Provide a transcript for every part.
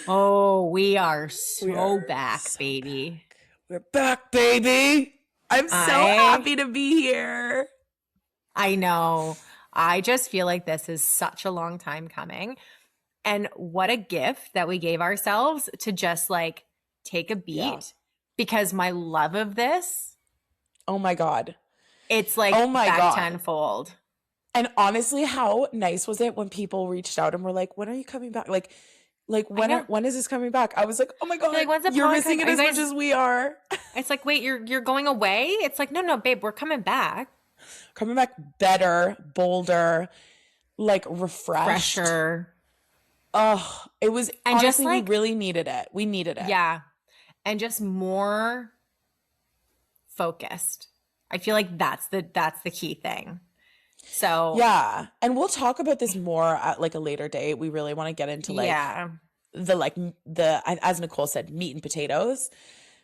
Oh, we are We so are back, so baby. back. We're back, baby. I'm so I happy to be here. I know. I just feel like this is such a long time coming. And what a gift that we gave ourselves to just like take a Yeah. beat because my love of this, Oh my God. it's Oh like my back God. tenfold. And honestly, how nice was it when people reached out and were like, "When are you coming back?" Like I know. when is this coming back? I was like, "Oh my They're like, God, when's the you're podcast? missing it Are you as much guys? as we are." It's like, wait, you're going away? It's like, no, no, babe, we're coming back. Coming back better, bolder, like refreshed. Fresher. Oh, it was And just honestly, we like, really needed it. We needed it. yeah. And just more focused. I feel like that's the key thing. So, Yeah. And we'll talk about this more at like a later date. We really want to get into like yeah. as Nicole said, meat and potatoes,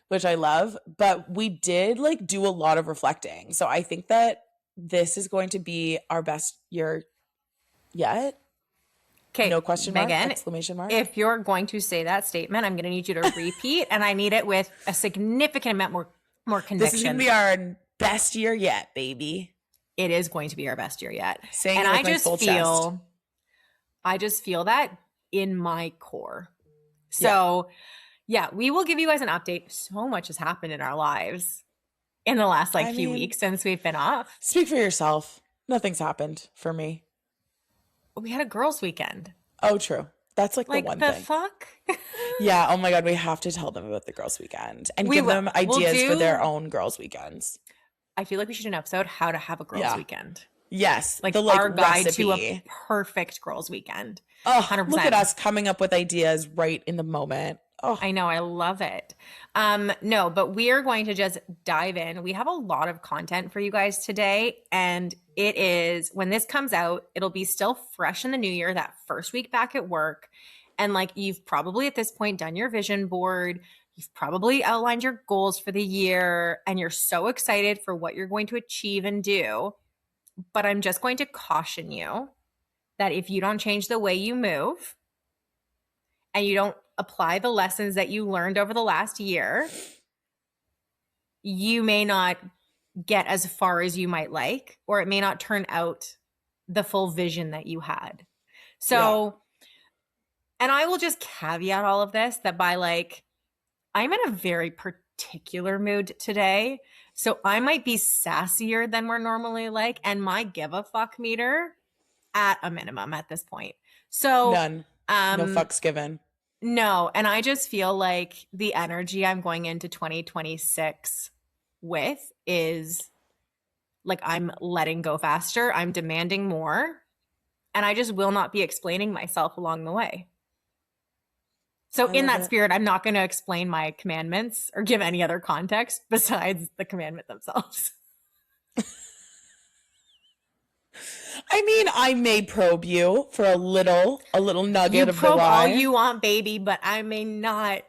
which I love. But we did like do a lot of reflecting. So I think that this is going to be our best year yet. Okay, No question mark, Megan, exclamation mark. if you're going to say that statement, I'm going to need you to repeat, and I need it with a significant amount more This is going to conviction. be our best year yet, baby. It is going to be our best year yet. Saying And it with my full chest. I just feel that in my core. Yeah. So, yeah, we will give you guys an update. So much has happened in our lives in the last like I few mean, weeks since we've been off. speak for yourself. Nothing's happened for me. We had a girls' weekend. Oh, true. That's like the Like one the thing. fuck? Yeah. Oh my God. We have to tell them about the girls' weekend and We give will. them We'll ideas for their do. own girls' weekends. I feel like we should do an episode how to have a girls' Yeah. weekend. Yes. Like The like our guide to a recipe. perfect girls' weekend. Oh, look at 100%. us coming up with ideas right in the moment. Oh, I know, I love it. No, but we are going to just dive in. We have a lot of content for you guys today, and it is when this comes out, it'll be still fresh in the new year, that first week back at work. And like you've probably at this point done your vision board, you've probably outlined your goals for the year, and you're so excited for what you're going to achieve and do. But I'm just going to caution you that if you don't change the way you move and you don't apply the lessons that you learned over the last year, you may not get as far as you might like, or it may not turn out the full vision that you had. So, and I will just caveat all of this that by like, I'm in a very particular mood today. So I might be sassier than we're normally like, and my give a fuck meter at a minimum at this point. So, none. No um, fucks given. no, and I just feel like the energy I'm going into 2026 with is like I'm letting go faster, I'm demanding more, and I just will not be explaining myself along the way. So I in love that it. spirit, I'm not going to explain my commandments or give any other context besides the commandment themselves. I mean, I may probe you for a little nugget You of the probe all why. you want, baby, but I may not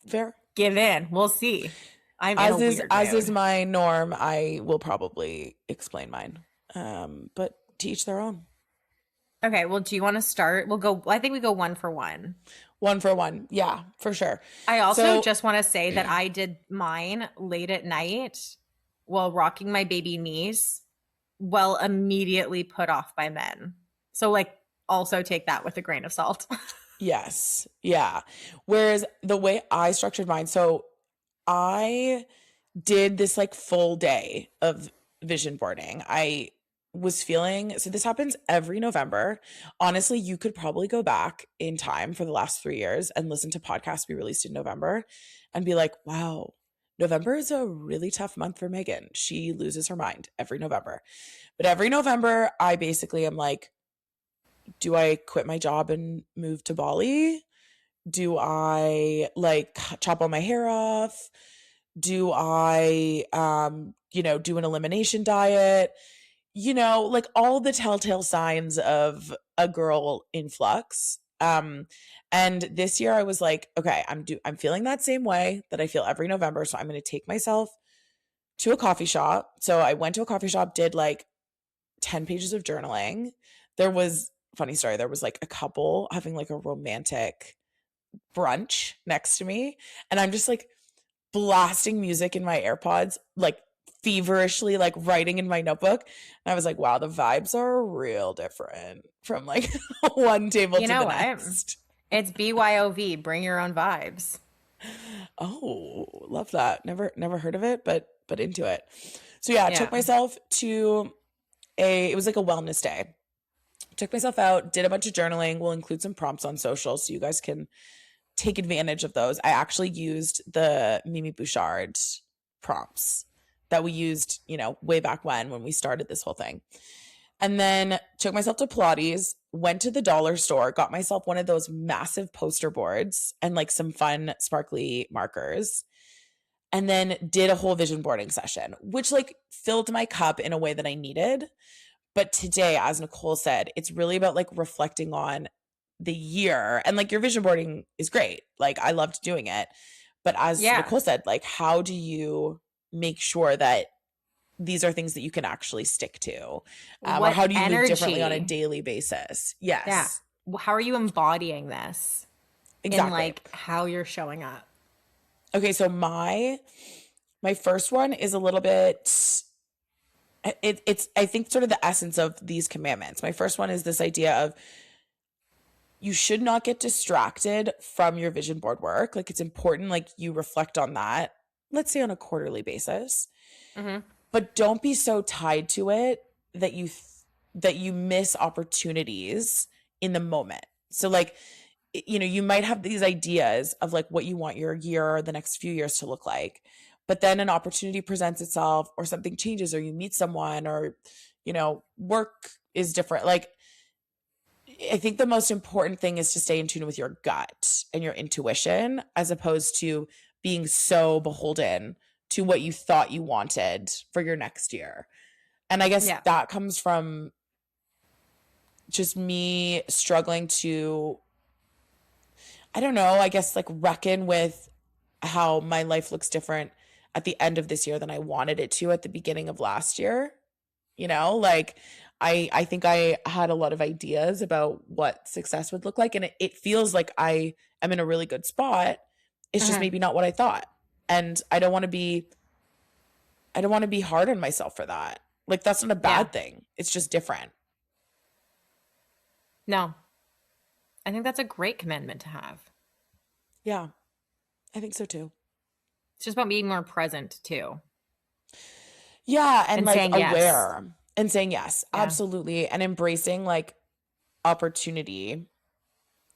Fair. give in. We'll see. I'm in a weird As is mood. my norm, I will probably explain mine. But to each their own. Okay, well, do you want to start? We'll go, I think we go one for one. One for one. Yeah, for sure. I also So just want to say that I did mine late at night while rocking my baby niece, well, immediately put off by men. So, like, also take that with a grain of salt. yes. Yeah. Whereas the way I structured mine, so I did this like full day of vision boarding. I was feeling so this happens every November. Honestly, you could probably go back in time for the last 3 years and listen to podcasts we released in November and be like, wow, November is a really tough month for Megan. She loses her mind every November. But every November, I basically am like, do I quit my job and move to Bali? Do I like chop all my hair off? Do I do an elimination diet? Like all the telltale signs of a girl in flux. And this year I was like, okay, I'm feeling that same way that I feel every November, so I'm going to take myself to a coffee shop. So I went to a coffee shop, did like 10 pages of journaling. There was funny story, there was like a couple having like a romantic brunch next to me, and I'm just like blasting music in my AirPods, like feverishly, like writing in my notebook. And I was like, wow, the vibes are real different from like one table You to know the what? next. It's BYOV, bring your own vibes. Oh, love that. Never heard of it, but into it. So yeah, took Yeah. myself to it was like a wellness day. Took myself out, did a bunch of journaling. We'll include some prompts on social so you guys can take advantage of those. I actually used the Mimi Bouchard prompts that we used, way back when we started this whole thing. And then took myself to Pilates, went to the dollar store, got myself one of those massive poster boards and like some fun sparkly markers. And then did a whole vision boarding session, which like filled my cup in a way that I needed. But today, as Nicole said, it's really about like reflecting on the year. And like your vision boarding is great. Like I loved doing it. But as Yeah. Nicole said, like how do you make sure that these are things that you can actually stick to? Or What how do you move differently on a energy? daily basis? Yeah. Yes, How are you embodying this in exactly. like how you're showing up? Okay, so my first one is a little bit it's I think sort of the essence of these commandments. My first one is this idea of you should not get distracted from your vision board work. Like it's important like you reflect on that, let's say on a quarterly basis, Hmm. but don't be so tied to it that you miss opportunities in the moment. So like you might have these ideas of like what you want your year or the next few years to look like, but then an opportunity presents itself or something changes or you meet someone or work is different. Like I think the most important thing is to stay in tune with your gut and your intuition as opposed to being so beholden to what you thought you wanted for your next year. And I guess Yeah. that comes from just me struggling to, I don't know, I guess like reckon with how my life looks different at the end of this year than I wanted it to at the beginning of last year. Like I think I had a lot of ideas about what success would look like and it feels like I am in a really good spot. It's just Hmm. maybe not what I thought. And I don't want to be hard on myself for that. Like that's not a Yeah. bad thing. It's just different. No, I think that's a great commandment to have. Yeah, I think so too. It's just about being more present too Yeah, and and like saying yes. aware and saying yes, Yeah. absolutely, and embracing like opportunity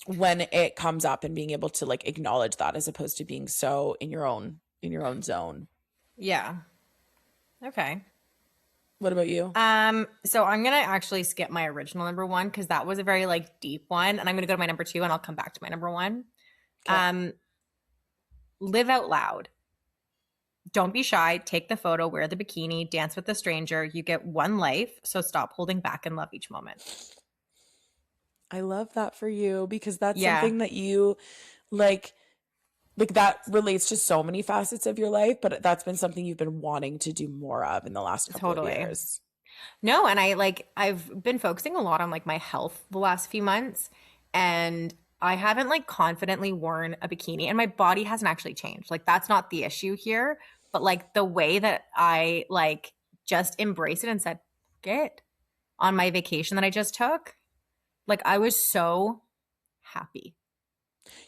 when it comes up and being able to like acknowledge that as opposed to being so in your own zone. Yeah. Okay. What about you? So I'm gonna actually skip my original number one because that was a very like deep one, and I'm gonna go to my number two, and I'll come back to my number one. Okay. Um, live out loud. Don't be shy. Take the photo. Wear the bikini. Dance with a stranger. You get one life, so stop holding back and love each moment. I love that for you because that's Yeah, something that you like that relates to so many facets of your life, but that's been something you've been wanting to do more of in the last couple of totally. years. No, and I've been focusing a lot on like my health the last few months, and I haven't like confidently worn a bikini, and my body hasn't actually changed. Like that's not the issue here, but like the way that I like just embraced it and said, "Get," on my vacation that I just took, like I was so happy.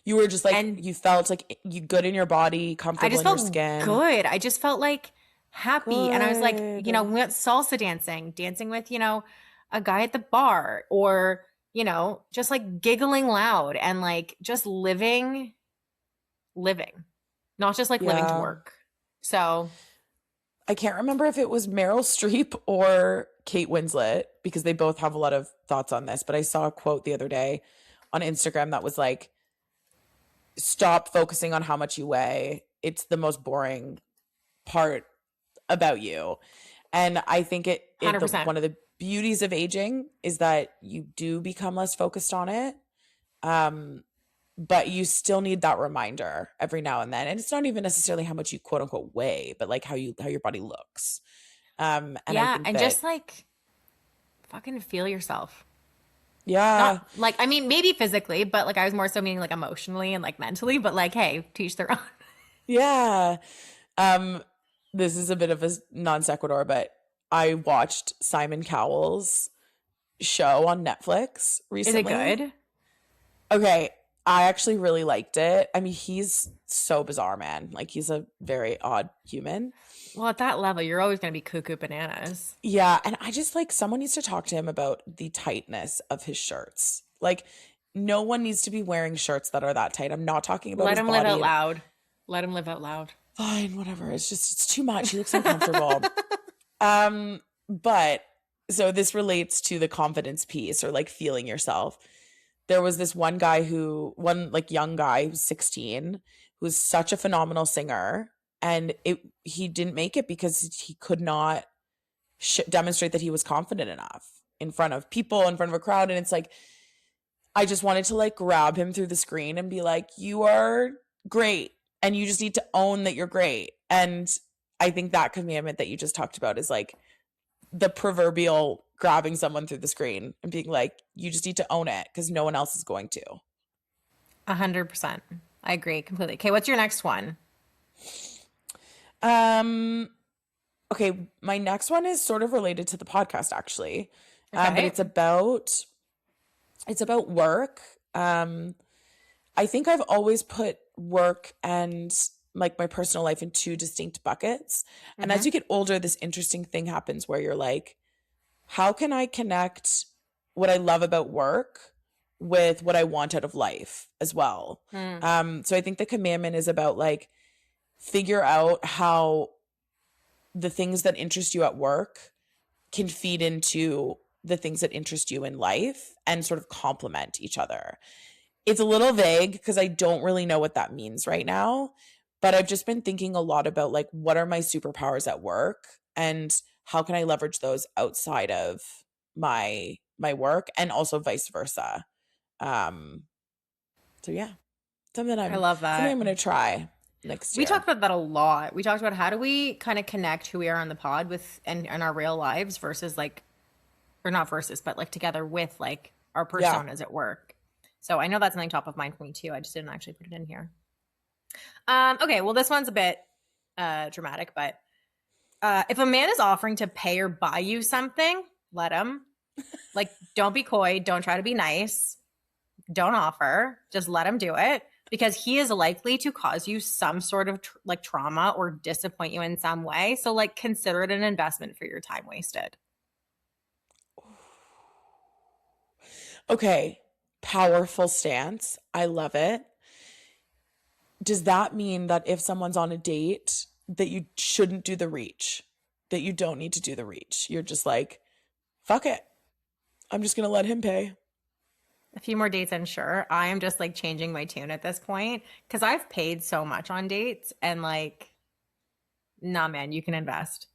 You were just like And you felt like you good in your body, I comfortable just in your felt skin. good. I just felt like happy. And I was like, we Good. went salsa dancing with, a guy at the bar or, just like giggling loud and like just living, not just like living to Yeah. work. So, I can't remember if it was Meryl Streep or Kate Winslet because they both have a lot of thoughts on this, but I saw a quote the other day on Instagram that was like, stop focusing on how much you weigh. It's the most boring part about you. And I think $100%. one of the beauties of aging is that you do become less focused on it. Um, but you still need that reminder every now and then. And it's not even necessarily how much you quote unquote weigh, but like how your body looks. And I Yeah. think And that just like fucking feel yourself. Yeah. Not like, I mean, maybe physically, but like I was more so meaning like emotionally and like mentally, but like, hey, teach their own. Yeah. Um, this is a bit of a non sequitur, but I watched Simon Cowell's show on Netflix Is it recently. good? Okay, I actually really liked it. I mean, he's so bizarre, man. Like he's a very odd human. Well, at that level, you're always going to be cuckoo bananas. Yeah, and I just like someone needs to talk to him about the tightness of his shirts. Like no one needs to be wearing shirts that are that tight. I'm not talking about Let his him live out body. loud. Let him live out loud. Fine, whatever. It's just it's too much. He looks uncomfortable. But so this relates to the confidence piece or like feeling yourself. There was this one like young guy who's 16 who's such a phenomenal singer, and he didn't make it because he could not demonstrate that he was confident enough in front of people, in front of a crowd. And it's like I just wanted to like grab him through the screen and be like, you are great, and you just need to own that you're great. And I think that commandment that you just talked about is like the proverbial grabbing someone through the screen and being like, you just need to own it because no one else is going to. 100%. I agree completely. Okay, what's your next one? Um, okay, my next one is sort of related to the podcast actually. But Okay. it's about work. Um, I think I've always put work and like my personal life in two distinct buckets. And as Mm-hmm. you get older, this interesting thing happens where you're like, how can I connect what I love about work with what I want out of life as well? Mm. So I think the commandment is about like figure out how the things that interest you at work can feed into the things that interest you in life and sort of complement each other. It's a little vague because I don't really know what that means right now, but I've just been thinking a lot about like what are my superpowers at work and how can I leverage those outside of my work and also vice versa. Um so yeah, something I I'm love something I'm that. going to try next We talked year. about that a lot. We talked about how do we kind of connect who we are on the pod with and our real lives versus like, or not versus, but like together with like our Yeah. personas at work. So I know that's something top of mind for me too. I just didn't actually put it in here. Okay, well, this one's a bit dramatic, but if a man is offering to pay or buy you something, let him. Like, don't be coy. Don't try to be nice. Don't offer. Just let him do it because he is likely to cause you some sort of like trauma or disappoint you in some way. So, like, consider it an investment for your time wasted. Okay. Powerful stance. I love it. Does that mean that if someone's on a date that you shouldn't do the reach? That you don't need to do the reach? You're just like, fuck it. I'm just going to let him pay. A few more dates, and sure, I am just like changing my tune at this point because I've paid so much on dates and like, nah, man, you can invest.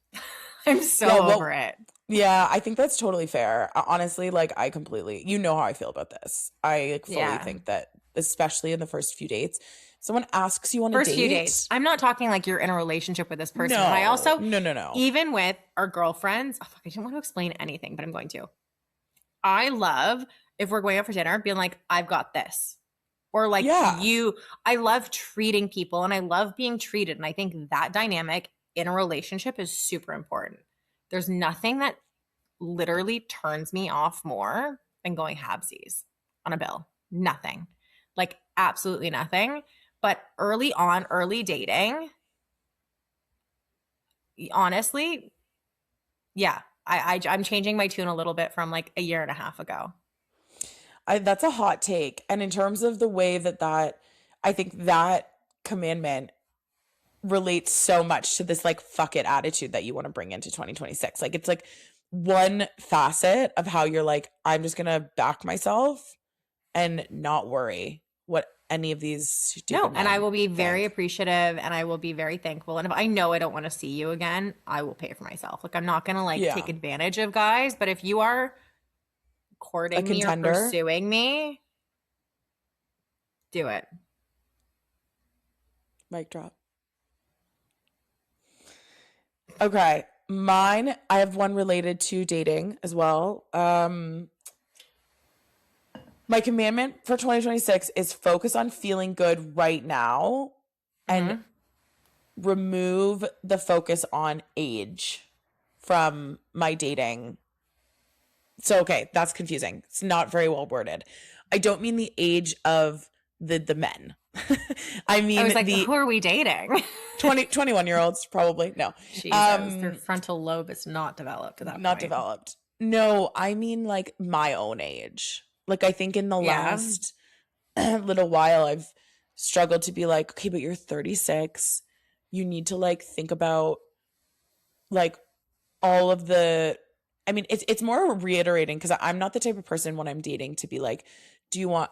I'm Yeah, so over well, it. yeah, I think that's totally fair. Honestly, like I completely, you know how I feel about this. I like fully Yeah. think that especially in the first few dates, someone asks you on a First few dates. date. I'm not talking like you're in a relationship with this person. And I No, also, no, no, no. even with our girlfriends, oh, fuck, I didn't want to explain anything, but I'm going to. I love if we're going out for dinner, being like, I've got this. Or like Yeah. you, I love treating people and I love being treated. And I think that dynamic in a relationship is super important. There's nothing that literally turns me off more than going halvesies on a bill. Nothing. Like absolutely nothing. But early on, early dating, honestly, yeah, I'm changing my tune a little bit from like a year and a half ago. That's a hot take. And in terms of the way that I think that commandment relates so much to this like fuck it attitude that you want to bring into 2026. Like it's like one facet of how you're like, I'm just gonna back myself and not worry what any of these No, stupid and I men will be very think. appreciative and I will be very thankful. And if I know I don't want to see you again, I will pay for myself. Like I'm not gonna like take Yeah. advantage of guys, but if you are A courting me or contender. pursuing me, do it. Mic drop. Okay. Mine, I have one related to dating as well. My commandment for 2026 is focus on feeling good right now and Mhm. remove the focus on age from my dating. So, okay, that's confusing. It's not very well worded. I don't mean the age of the men. I I was mean like, the who are we dating? 21 year olds probably. No. Jesus, their Um frontal lobe is not developed at that not point. developed. No, I mean like my own age. Like I think in the Yeah. last little while I've struggled to be like, okay, but you're 36. You need to like think about like all of the I mean, it's more reiterating because I'm not the type of person when I'm dating to be like, do you want,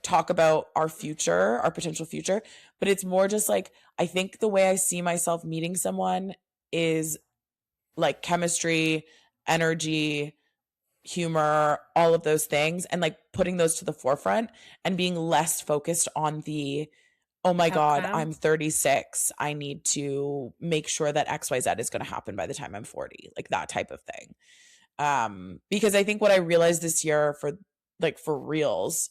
talk about our future, our potential future? But it's more just like I think the way I see myself meeting someone is like chemistry, energy, humor, all of those things, and like putting those to the forefront and being less focused on the, oh my God, Outcome. I'm 36. I need to make sure that XYZ is going to happen by the time I'm 40, like that type of thing. Because I think what I realized this year for reals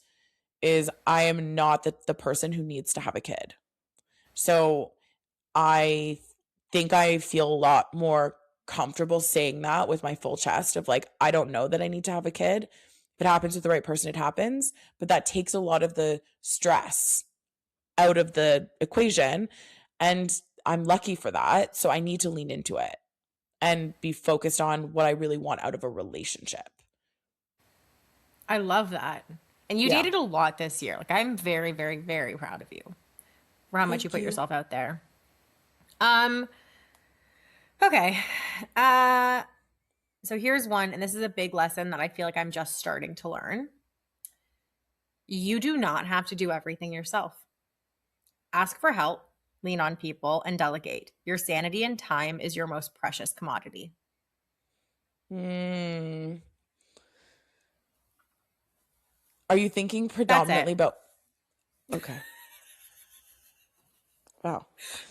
is I am not the person who needs to have a kid. So I think I feel a lot more comfortable saying that with my full chest of like, I don't know that I need to have a kid. If it happens with the right person, it happens. But that takes a lot of the stress out of the equation. And I'm lucky for that. So I need to lean into it and be focused on what I really want out of a relationship. I love that. And you Yeah. dated a lot this year. Like I'm very, very, very proud of you for how much you Thank put you. yourself out there. Um, okay. Uh, so here's one, and this is a big lesson that I feel like I'm just starting to learn. You do not have to do everything yourself. Ask for help, lean on people, and delegate. Your sanity and time is your most precious commodity. Hmm. Are you thinking That's it. predominantly about? Okay. Wow.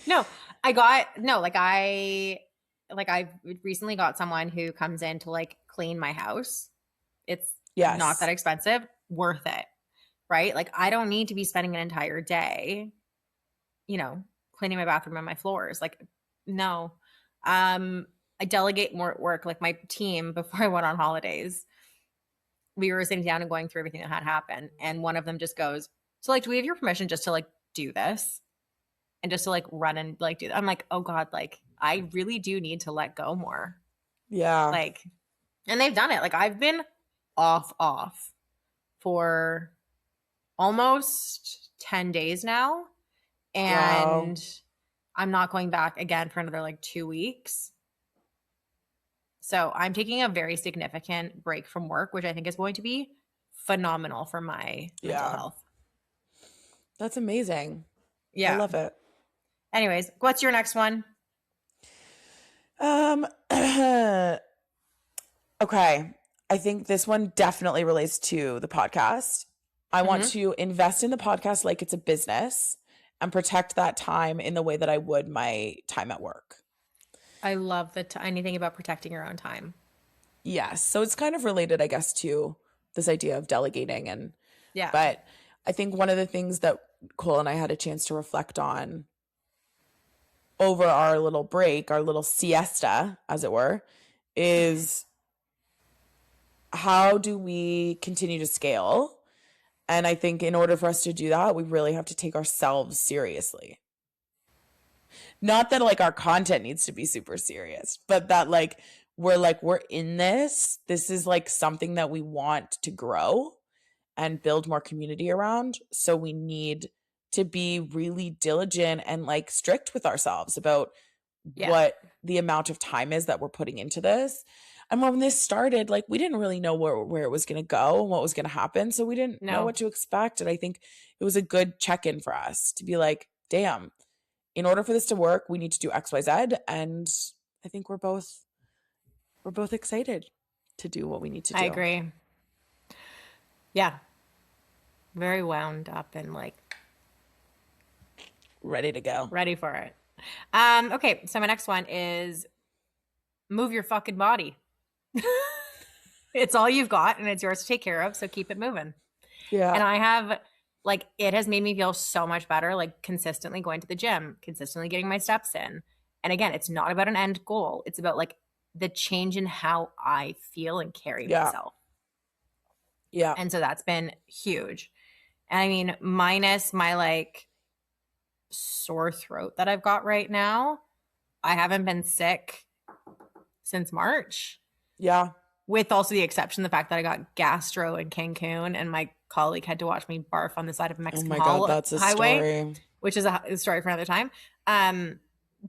No, I got no, I recently got someone who comes in to like clean my house. It's not that Yes. expensive, worth it, right? Like I don't need to be spending an entire day, cleaning my bathroom and my floors. Like no. I delegate more at work. Like my team before I went on holidays, we were sitting down and going through everything that had happened, and one of them just goes, "So like do we have your permission just to like do this?" And just to like run and like do that. I'm like, oh God, like I really do need to let go more. Yeah. Like, and they've done it. Like I've been off for almost 10 days now. Wow. And I'm not going back again for another like 2 weeks. So I'm taking a very significant break from work, which I think is going to be phenomenal for my mental Yeah. health. That's amazing. I Yeah. love it. Anyways, what's your next one? Um okay. I think this one definitely relates to the podcast. I want Hmm. to invest in the podcast like it's a business and protect that time in the way that I would my time at work. I love anything about protecting your own time. Yes. So it's kind of related, I guess, to this idea of delegating Yeah. but I think one of the things that Cole and I had a chance to reflect on over our little break, our little siesta, as it were, is how do we continue to scale? And I think in order for us to do that, we really have to take ourselves seriously. Not that like our content needs to be super serious, but that we're in this. This is like something that we want to grow and build more community around. So we need to be really diligent and like strict with ourselves about Yeah. what the amount of time is that we're putting into this. And when this started, like we didn't really know where it was going to go and what was going to happen. So we didn't know No, what to expect. And I think it was a good check in for us to be like, damn, in order for this to work, we need to do XYZ. And I think we're both excited to do what we need to I do. agree. Yeah. Very wound up and like Ready to go. ready for it. Okay, so my next one is move your fucking body. It's all you've got and it's yours to take care of, so keep it moving. Yeah. And I have like it has made me feel so much better, like consistently going to the gym, consistently getting my steps in. And again, it's not about an end goal. It's about like the change in how I feel and carry Yeah. myself. Yeah. And so that's been huge. And I mean, minus my like sore throat that I've got right now, I haven't been sick since March, Yeah. with also the exception of the fact that I got gastro in Cancun and my colleague had to watch me barf on the side of a Oh Mexican my God, that's a highway, story. which is a story for another time.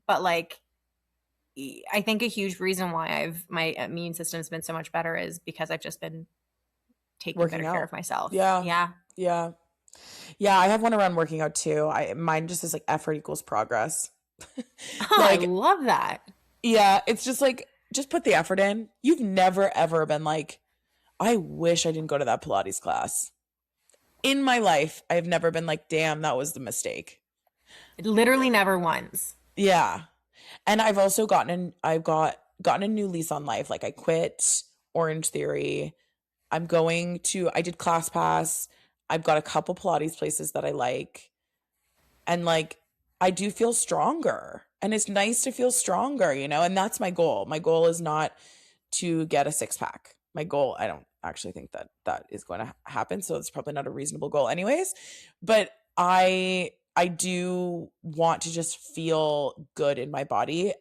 But like, I think a huge reason why my immune system's been so much better is because I've just been taking Working better care out. of myself. Yeah. Yeah. Yeah. Yeah. I have one around working out too. Mine just is like effort equals progress. Oh, I Like, love that. yeah, it's just like, just put the effort in. You've never ever been like, I wish I didn't go to that Pilates class. In my life, I've never been like, damn, that was the mistake. Literally never once. Yeah. And I've gotten a new lease on life. Like I quit Orange Theory. I did ClassPass. I've got a couple Pilates places that I like. And like I do feel stronger. And it's nice to feel stronger, you know? And that's my goal. My goal is not to get a six pack. My goal, I don't actually think that that is going to happen, so it's probably not a reasonable goal anyways, but I do want to just feel good in my body,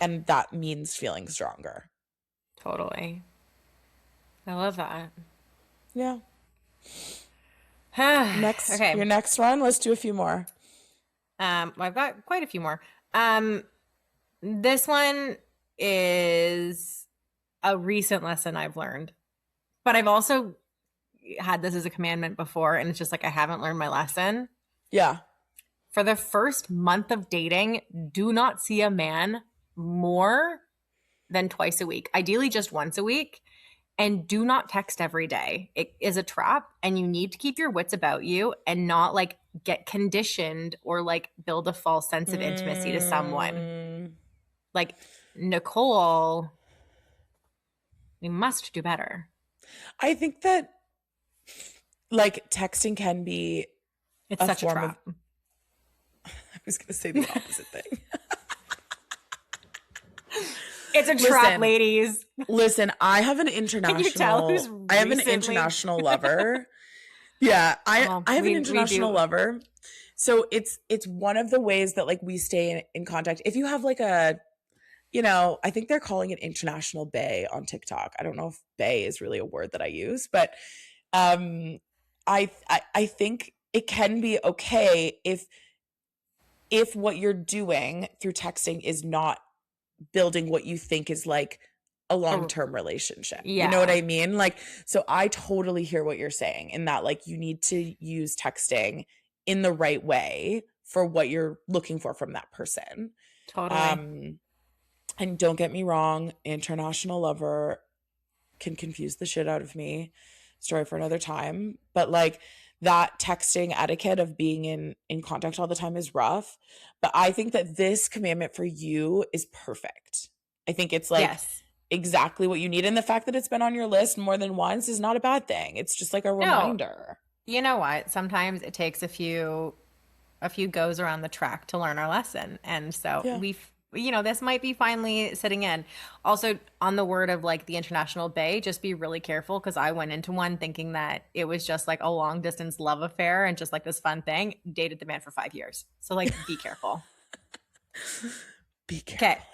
and that means feeling stronger. Totally. I love that. Yeah. Okay. Your next one, let's do a few more. Well, I've got quite a few more. Um, this one is a recent lesson I've learned, but I've also had this as a commandment before, and it's just like I haven't learned my lesson. Yeah. For the first month of dating, do not see a man more than twice a week, ideally just once a week. And do not text every day. It is a trap, and you need to keep your wits about you and not like get conditioned or like build a false sense of intimacy to someone. Mm, Like, Nicole, we must do better. I think that like texting can be It's a such a form of, trap. I was going to say the opposite thing. It's a trap, ladies. Listen, I have an Can you tell who's international I have an recently? international lover. Yeah, Oh, I have an we international do. lover. So it's one of the ways that like we stay in contact. If you have like a, you know, I think they're calling it international bae on TikTok. I don't know if bae is really a word that I use, but um I think it can be okay if what you're doing through texting is not building what you think is like a Oh, long-term relationship. You know what yeah, I mean? Like, so I totally hear what you're saying in that like you need to use texting in the right way for what you're looking for from that person. totally. Um and don't get me wrong, international lover can confuse the shit out of me. Story for another time, but like that texting etiquette of being in contact all the time is rough, but I think that this commandment for you is perfect. I think it's like Yes. exactly what you need, and the fact that it's been on your list more than once is not a bad thing. It's just like a No, reminder. you know what? Sometimes it takes a few goes around the track to learn our lesson. And so Yeah. this might be finally sitting in. Also, on the word of like the international bay, just be really careful because I went into one thinking that it was just like a long distance love affair and just like this fun thing. Dated the man for 5 years. So like be careful. Be Okay. careful,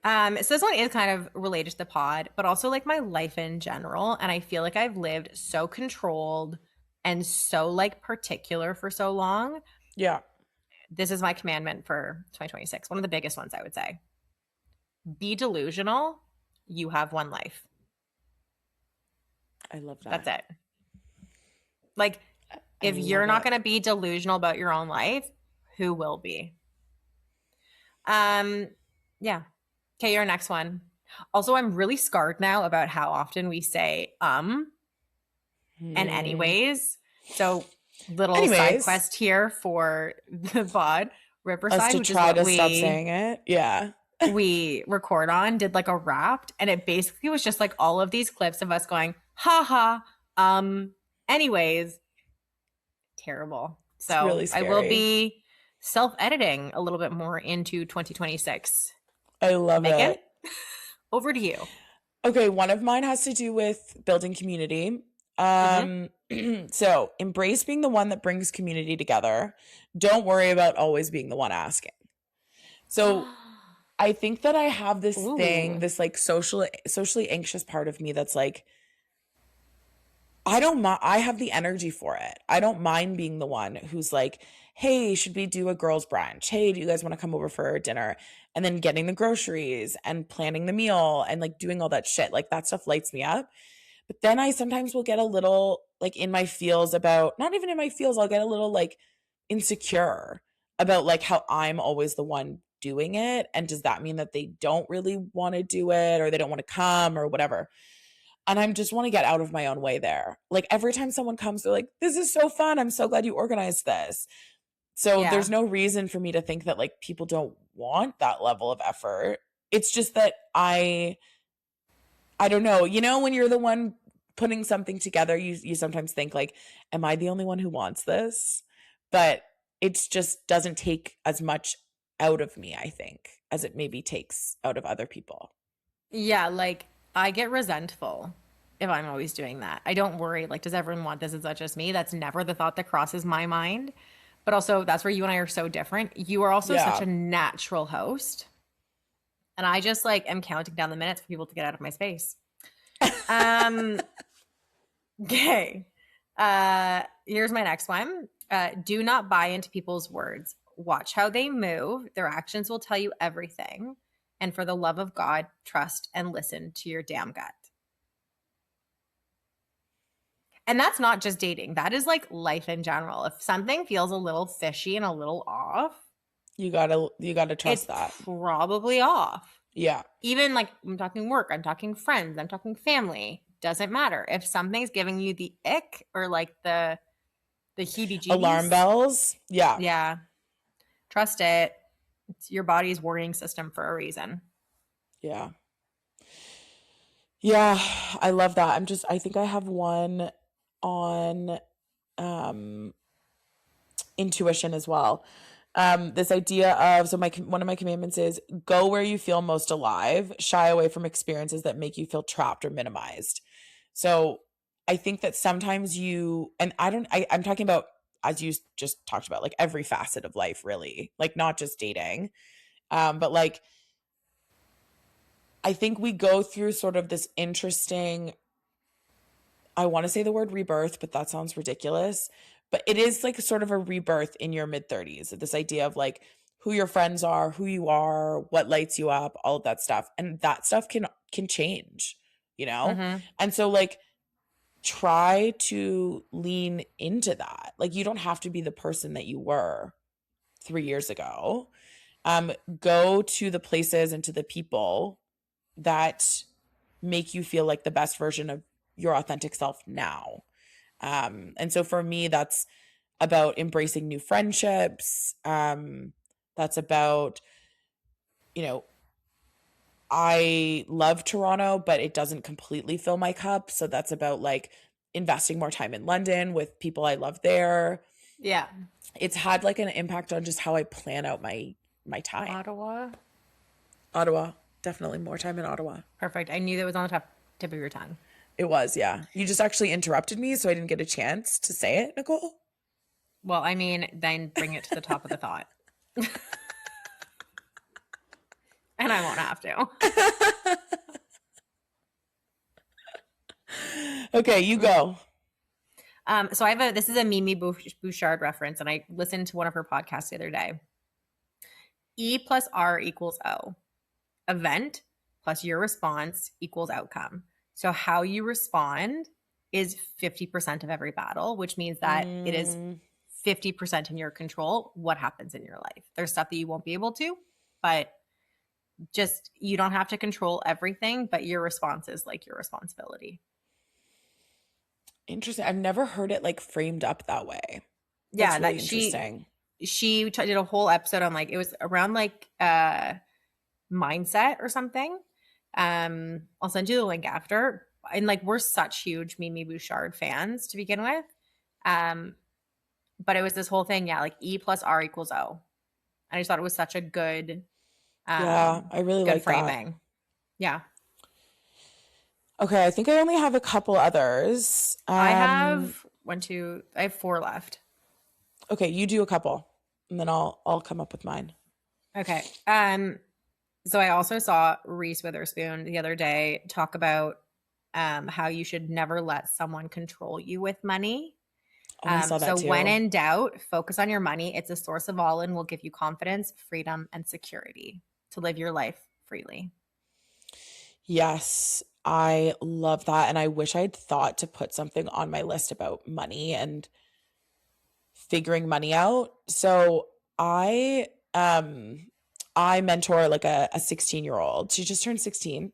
everyone. So this one is kind of related to the pod, but also like my life in general. And I feel like I've lived so controlled and so like particular for so long. Yeah, This is my commandment for 2026. One of the biggest ones, I would say. Be delusional. You have one life. I love That's that. it. Like, I if you're love not it. going to be delusional about your own life, who will be? Yeah. Okay, your next one. Also, I'm really scarred now about how often we say and Hmm. anyways. So, little side Anyways, quest here for the pod. us Riverside, to which is try what to stop we saying it. Yeah. record on, did like a wrapped, and it basically was just like all of these clips of us going ha ha anyways, terrible. It's So really I will scary. be self-editing a little bit more into 2026. I love Megan, it. over to you. Okay, one of mine has to do with building community. Mm-hmm. Um, so embrace being the one that brings community together. Don't worry about always being the one asking. So I think that I have this thing, Ooh. this like socially anxious part of me that's like, I don't mind. I have the energy for it. I don't mind being the one who's like, hey, should we do a girls' brunch? Hey, do you guys want to come over for dinner? And then getting the groceries and planning the meal and like doing all that shit. Like that stuff lights me up. But then I sometimes will get a little like in my feels about, not even in my feels, I'll get a little like insecure about like how I'm always the one doing it. And does that mean that they don't really want to do it or they don't want to come or whatever? And I just want to get out of my own way there. Like every time someone comes, they're like, this is so fun. I'm so glad you organized this. So there's Yeah. no reason for me to think that like people don't want that level of effort. It's just that I don't know. You know, when you're the one putting something together, you sometimes think like, am I the only one who wants this? But it just doesn't take as much out of me, I think, as it maybe takes out of other people. Yeah, like I get resentful if I'm always doing that. I don't worry, like, does everyone want this? Is that just me? That's never the thought that crosses my mind. But also, that's where you and I are so different. You are also such Yeah. a natural host. And I just like am counting down the minutes for people to get out of my space. Um, okay. Here's my next one. Do not buy into people's words. Watch how they move. Their actions will tell you everything. And for the love of God, trust and listen to your damn gut. And that's not just dating. That is like life in general. If something feels a little fishy and a little off, You gotta it's trust that. probably off. Yeah. Even like I'm talking work, I'm talking friends, I'm talking family. Doesn't matter. If something's giving you the ick or like the heebie Alarm jeebies, bells. Yeah. yeah, trust it. It's your body's warning system for a reason. Yeah. Yeah. I love that. I think I have one on um intuition as well. This idea of so my one of my commandments is go where you feel most alive, shy away from experiences that make you feel trapped or minimized. So I think that sometimes you and I'm talking about as you just talked about like every facet of life really, like not just dating. But like I think we go through sort of this interesting, I want to say the word rebirth, but that sounds ridiculous. But it is like sort of a rebirth in your mid 30s. This idea of like who your friends are, who you are, what lights you up, all of that stuff. And that stuff can change, you know? Mm-hmm. And so like try to lean into that. Like you don't have to be the person that you were 3 years ago. Go to the places and to the people that make you feel like the best version of your authentic self now. And so for me, that's about embracing new friendships. That's about, you know, I love Toronto, but it doesn't completely fill my cup. So that's about like investing more time in London with people I love there. Yeah. It's had like an impact on just how I plan out my time. Ottawa. Ottawa, definitely more time in Ottawa. Perfect. I knew that was on the tip of your tongue. It was, yeah. You just actually interrupted me, so I didn't get a chance to say it, Nicole. Well, I mean, then bring it to the top of the thought. And I won't have to. Okay, you go. So I have this is a Mimi Bouchard reference, and I listened to one of her podcasts the other day. E plus R equals O. Event plus your response equals outcome. So how you respond is 50% of every battle, which means that it is Mm, 50% in your control what happens in your life. There's stuff that you won't be able to, but just you don't have to control everything, but your response is like your responsibility. interesting. I've never heard it like framed up that way. That's Yeah, really that she interesting. did a whole episode on like it was around like mindset or something. I'll send you the link after. And like we're such huge Mimi Bouchard fans to begin with. Um but it was this whole thing, yeah, like E plus R equals O. And I just thought it was such a Yeah, I really good like that. framing. Yeah. Okay, I think I only have a couple others. I have four left. Okay, you do a couple, and then I'll come up with mine. Okay. So I also saw Reese Witherspoon the other day talk about how you should never let someone control you with money. Oh, I saw that So when too. in doubt, focus on your money. It's a source of all and will give you confidence, freedom, and security to live your life freely. Yes, I love that. And I wish I'd thought to put something on my list about money and figuring money out. So I mentor like a 16-year-old. She just turned 16.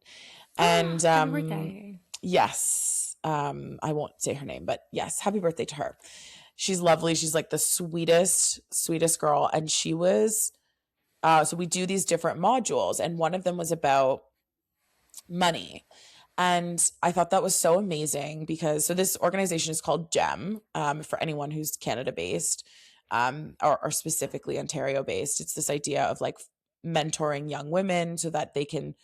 And Happy birthday. yes, I won't say her name, but yes, happy birthday to her. She's lovely. She's like the sweetest girl. And she was so we do these different modules, and one of them was about money. And I thought that was so amazing because so this organization is called GEM, for anyone who's Canada based, or specifically Ontario based. It's this idea of like mentoring young women so that they can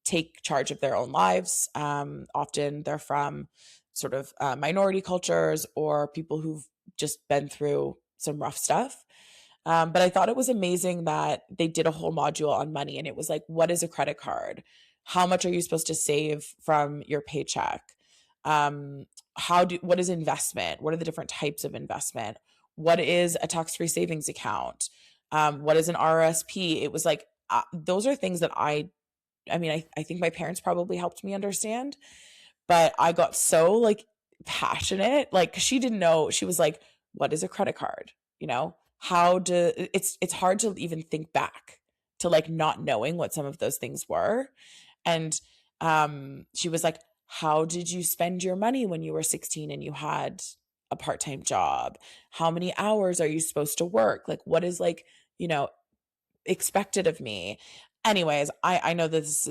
take charge of their own lives. Often they're from sort of minority cultures or people who've just been through some rough stuff. But I thought it was amazing that they did a whole module on money, and it was like, what is a credit card? How much are you supposed to save from your paycheck? Um, what is investment? What are the different types of investment? What is a tax-free savings account? What is an RSP? It was like those are things that I think my parents probably helped me understand, but I got so like passionate. Like she didn't know. She was like, "What is a credit card?" You know, how do it's hard to even think back to like not knowing what some of those things were. And she was like, "How did you spend your money when you were 16 and you had a part-time job? How many hours are you supposed to work? Like what is like, you know, expected of me?" Anyways, I know that this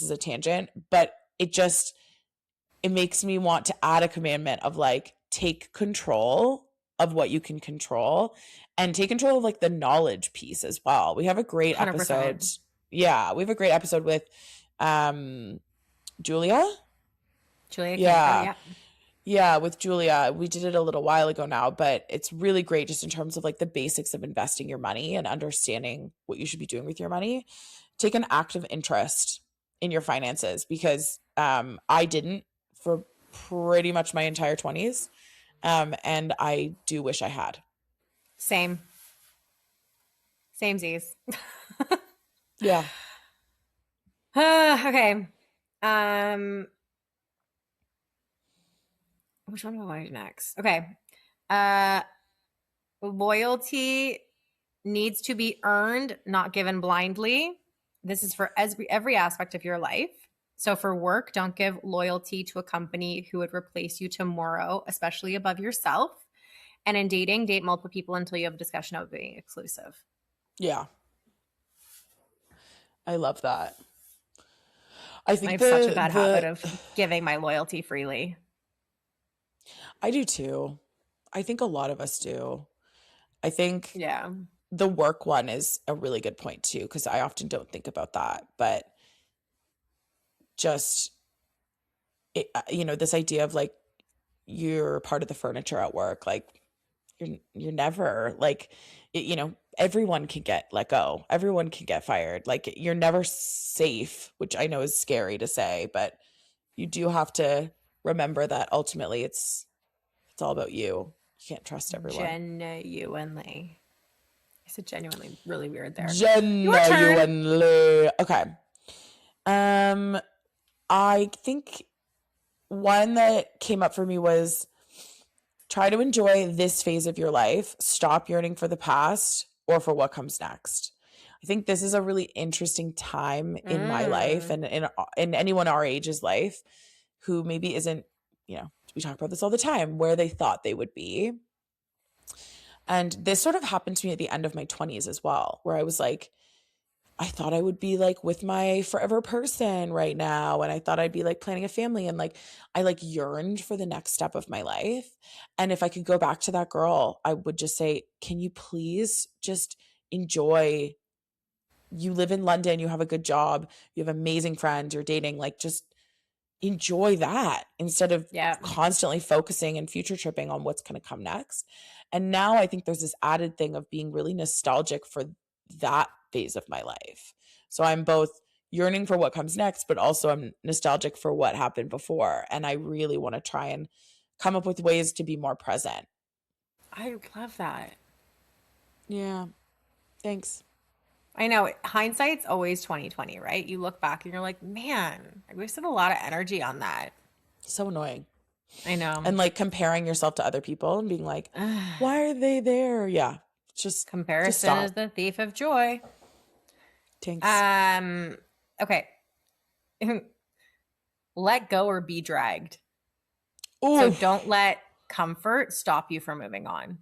is a tangent, but it makes me want to add a commandment of like take control of what you can control and take control of like the knowledge piece as well. We have a great 100%. episode. Yeah, we have a great episode with um Julia. Julia Cameron. Yeah. Yeah. Yeah, with Julia. We did it a little while ago now, but it's really great just in terms of like the basics of investing your money and understanding what you should be doing with your money. Take an active interest in your finances because I didn't for pretty much my entire 20s. And I do wish I had. Same. Same Z's. Yeah. Okay. Um, which one do I want to do next? Okay. Uh, Loyalty needs to be earned, not given blindly. This is for every aspect of your life. So for work, don't give loyalty to a company who would replace you tomorrow, especially above yourself. And in dating, date multiple people until you have a discussion about being exclusive. Yeah. I love that. I I think have such a the bad habit the of giving my loyalty freely. I do too. I think a lot of us do. I think Yeah. the work one is a really good point too, because I often don't think about that. But just, this idea of like you're part of the furniture at work, like you're never like, everyone can get let go. Everyone can get fired. Like you're never safe, which I know is scary to say, but you do have to remember that ultimately it's all about you. You can't trust everyone. Genuinely. I said genuinely really weird there. Your turn. Genuinely. Okay. Um, I think one that came up for me was try to enjoy this phase of your life. Stop yearning for the past or for what comes next. I think this is a really interesting time in my life Mm. and in anyone our age's life who maybe isn't, we talk about this all the time, where they thought they would be. And this sort of happened to me at the end of my 20s as well, where I was like, I thought I would be like with my forever person right now. And I thought I'd be like planning a family. And like, I like yearned for the next step of my life. And if I could go back to that girl, I would just say, can you please just enjoy? You live in London, you have a good job, you have amazing friends, you're dating, like just enjoy that instead of Yeah. constantly focusing and future tripping on what's going to come next. And now I think there's this added thing of being really nostalgic for that phase of my life. So I'm both yearning for what comes next, but also I'm nostalgic for what happened before. And I really want to try and come up with ways to be more present. I love that. Yeah. Thanks. I know hindsight's always 2020, right? You look back and you're like, man, I wasted a lot of energy on that. So annoying. I know. And like comparing yourself to other people and being like, why are they there? Yeah. Just Comparison is stop. the thief of joy. Thanks. Um, okay. Let go or be dragged. So Ooh. don't let comfort stop you from moving on.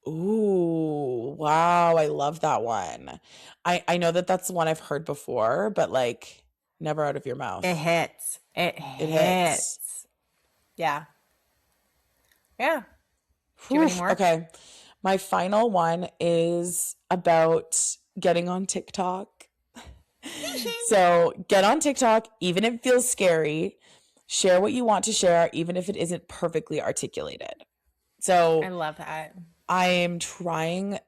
Ooh, wow, I love that one. I know that that's the one I've heard before, but like never out of your It mouth. hits. It It hits. hits. Yeah. Yeah. Do you have Whew, any more? okay. My final one is about getting on TikTok. So, get on TikTok even if it feels scary. Share what you want to share even if it isn't perfectly articulated. I So, love that. I'm trying,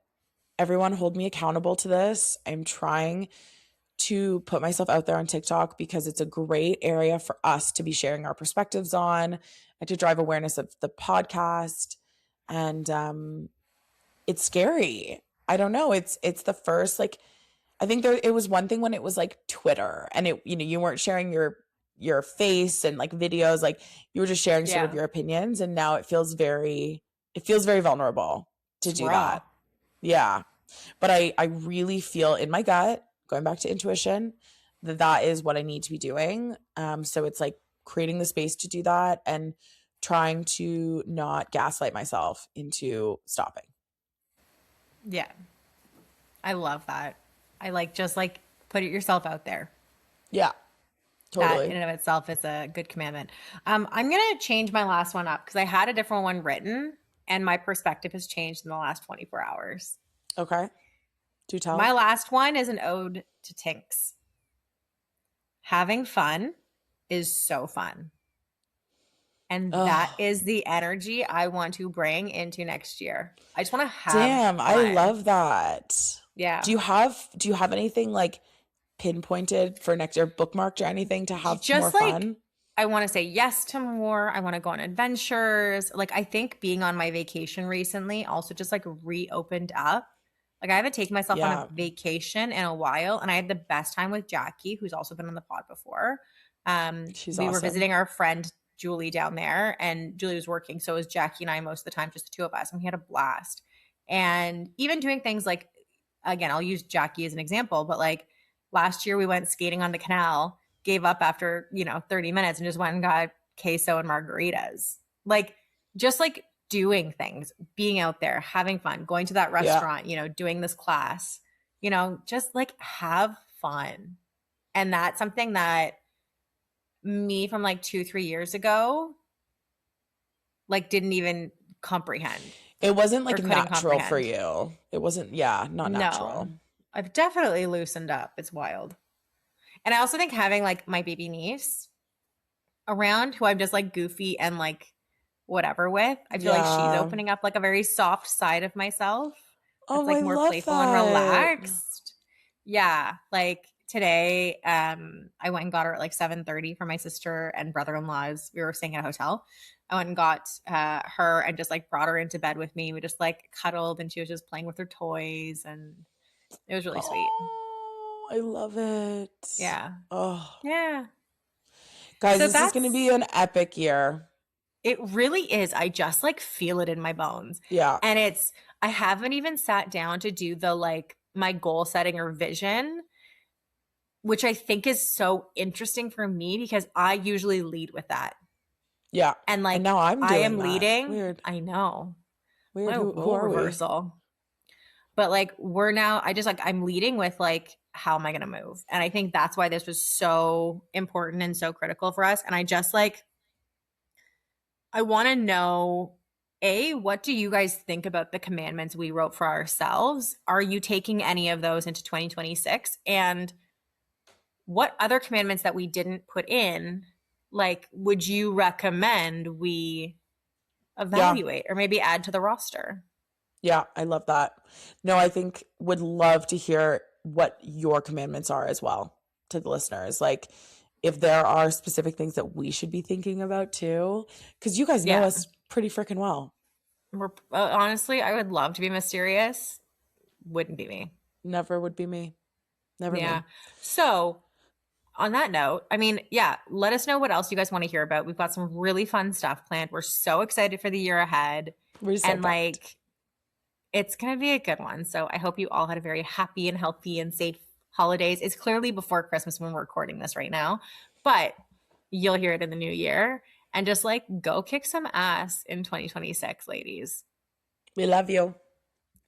everyone hold me accountable to this. I'm trying to put myself out there on TikTok because it's a great area for us to be sharing our perspectives on and to drive awareness of the podcast. And it's scary. I don't know. It's the first like I think there it was one thing when it was like Twitter and it you weren't sharing your face and like videos, like you were just sharing sort of Yeah. your opinions, and now it feels very vulnerable to It's do raw. that. Yeah. But I really feel in my gut, going back to intuition, that that is what I need to be doing. So it's like creating the space to do that and trying to not gaslight myself into stopping. Yeah. I love that. I like just like put it yourself out there. Yeah, That totally. in and of itself is a good commandment. I'm gonna change my last one up because I had a different one written and my perspective has changed in the last 24 hours. Okay. Do My tell. last one is an ode to Tinks. Having fun is so fun. And that Oh, is the energy I want to bring into next year. I just want to have damn, I fun. love that. Yeah. Do you have anything like pinpointed for next year, bookmarked or anything to have more Just like fun? I want to say yes to more. I want to go on adventures. Like I think being on my vacation recently also just like reopened up. Like I haven't taken myself on a Yeah, vacation in a while, and I had the best time with Jackie, who's also been on the pod before. she's We were awesome. visiting our friend Julie down there, and Julie was working, so it was Jackie and I most of the time, just the two of us, and we had a blast. And even doing things like, again, I'll use Jackie as an example, but like last year we went skating on the canal, gave up after 30 minutes, and just went and got queso and margaritas. Like just like doing things, being out there, having fun, going to that Yeah. restaurant, doing this class, just like have fun. And that's something that me from like 2, 3 years ago, like didn't even comprehend It wasn't or like couldn't natural for comprehend. you. It wasn't, yeah, not No, natural. I've definitely loosened up. It's wild. And I also think having like my baby niece around who I'm just like goofy and like whatever with, I feel like she's Yeah. opening up like a very soft side of myself that's Oh, like I more love playful and that. relaxed. Yeah, like today I went and got her at like 7:30 for my sister and brother-in-law's. We were staying at a hotel. I went and got her and just like brought her into bed with me. We just like cuddled and she was just playing with her toys and it was really sweet. Oh, I love it. Yeah. Oh, Yeah. guys, So this is going to be that's an epic year. it really is. I just like feel it in my bones. Yeah. And I haven't even sat down to do the like my goal setting or vision, which I think is so interesting for me because I usually lead with that. Yeah. And And like now I'm I doing am that. leading. Weird. I know. Weird. What a Who role are we? reversal. But like we're now, I just like, I'm leading with like, how am I going to move? And I think that's why this was so important and so critical for us. And I just like, I want to know, A, what do you guys think about the commandments we wrote for ourselves? Are you taking any of those into 2026? And what other commandments that we didn't put in, like, would you recommend we Yeah. evaluate or maybe add to the roster? Yeah, I love that. No, I think would love to hear what your commandments are as well to the listeners. Like if there are specific things that we should be thinking about too, because you guys know Yeah. us pretty freaking well. We're, honestly, I would love to be mysterious. Wouldn't be me. Never would be me. Never Yeah. me. So, on that note, I mean, yeah, let us know what else you guys want to hear about. We've got some really fun stuff planned. We're so excited for the year ahead. We're so And pumped. like, it's going to be a good one. So, I hope you all had a very happy and healthy and safe holidays. It's clearly before Christmas when we're recording this right now, but you'll hear it in the new year. And just like go kick some ass in 2026, ladies We love you.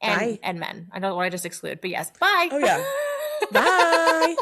and Bye. men. I don't want to just exclude, but yes, bye. Oh yeah. Bye.